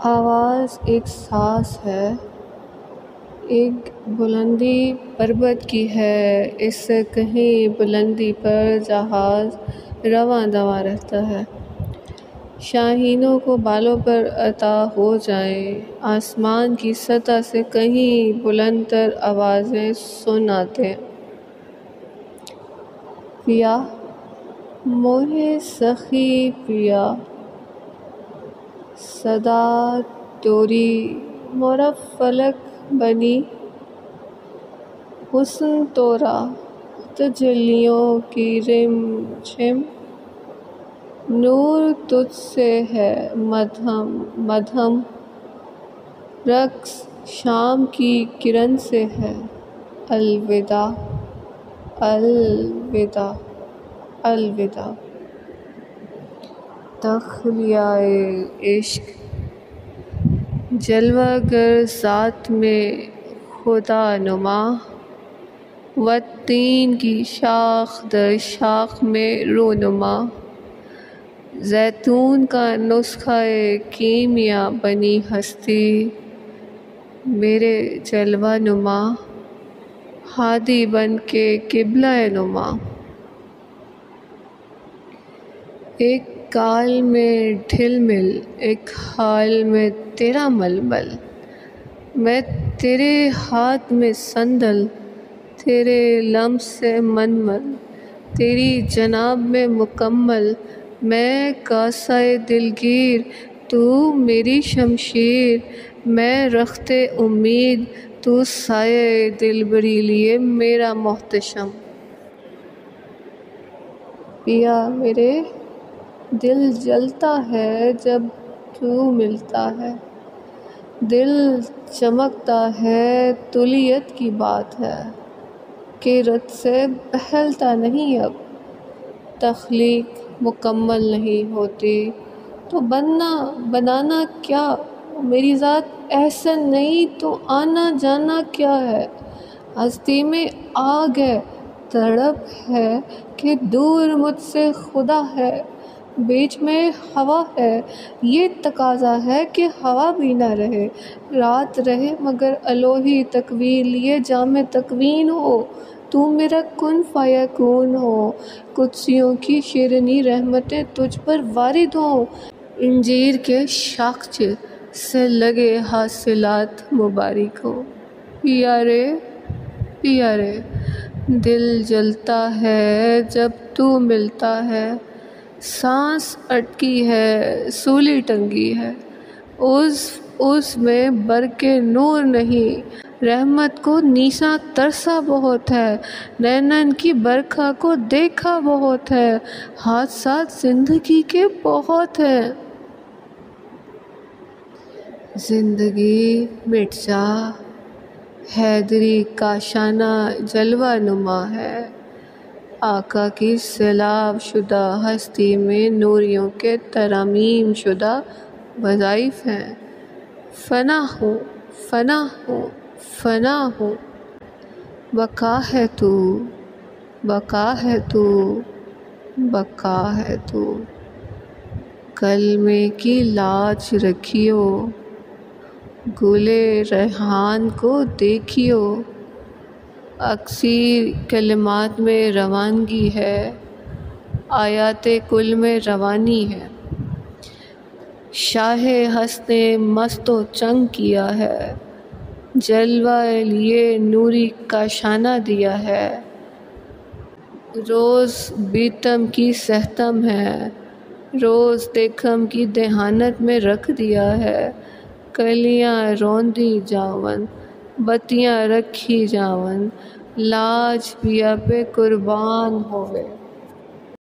آواز ایک ساز ہے، ایک بلندی پربت کی ہے، اس سے کہیں بلندی پر جہاز رواں دواں رہتا ہے۔ شاہینوں کو بالوں پر عطا ہو جائیں، آسمان کی سطح سے کہیں بلند تر آوازیں سن آتے۔ پیا موہے سخی پیا، صدا توری مورا فلک بنی، حسن تورا تجلیوں کی رم جھم، نور تجھ سے ہے مدھم مدھم، رقص شام کی کرن سے ہے، الوداع الوداع الوداع۔ تخلیۂ عشق جلوہ گر ذات میں خدا نما، والتین کی شاخ در شاخ میں رونما، زیتون کا نسخہ کیمیا بنی ہستی، میرے جلوہ نما ہادی بن کے قبلہ نما۔ ایک کال میں ڈھل مل، ایک حال میں تیرا ململ، میں تیرے ہاتھ میں صندل، تیرے لمس سے منمل، تیری جناب میں مکمل، میں کاسہ دلگیر تو میری شمشیر، میں رخت امید تو سایہ دلبری لیے میرا محتشم۔ پیا میرے دل جلتا ہے جب تو ملتا ہے، دل چمکتا ہے طلعت کی بات ہے، کہ رت سے بہلتا نہیں اب، تخلیق مکمل نہیں ہوتی تو بنانا کیا، میری ذات احسن نہیں تو آنا جانا کیا ہے، ہستی میں آگ ہے تڑپ ہے کہ دور مجھ سے خدا ہے، بیچ میں ہوا ہے یہ تقاضا ہے کہ ہوا بھی نہ رہے، رات رہے مگر الوہی تکوین لیے جام تکوین ہو، تو میرا کن فیکون ہو، قدسیوں کی شیریں رحمتیں تجھ پر وارد ہوں، انجیر کے شاخچے سے لگے حاصلات مبارک ہوں۔ پیا رے پیا رے دل جلتا ہے جب تو ملتا ہے، سانس اٹکی ہے سولی ٹنگی ہے، اس میں برق نور نہیں، رحمت کو نیسا ترسا بہت ہے، نینن کی برکھا کو دیکھا بہت ہے، حادثات زندگی کے بہت ہیں۔ زندگی مٹ جا حیدری کاشانہ جلوہ نما ہے، آقا کی سیلاب شدہ ہستی میں نوریوں کے ترامیم شدہ وظائف ہیں، فنا ہوں فنا ہوں فنا ہوں، بقا ہے تو بقا ہے تو بقا ہے تو، کلمے کی لاج رکھیو گلے ریحان کو دیکھیو، اکثیر کلمات میں روانگی ہے، آیات کل میں روانی ہے، شاہ ہست نے مست و چنگ کیا ہے، جلوہ لیے نوری کاشانہ دیا ہے، روز بیتم کی سہتم ہے، روز دیکھم کی دہانت میں رکھ دیا ہے، کلیاں روندی جاون بتیاں رکھی جاون، لاج پیا پہ قربان ہوئے۔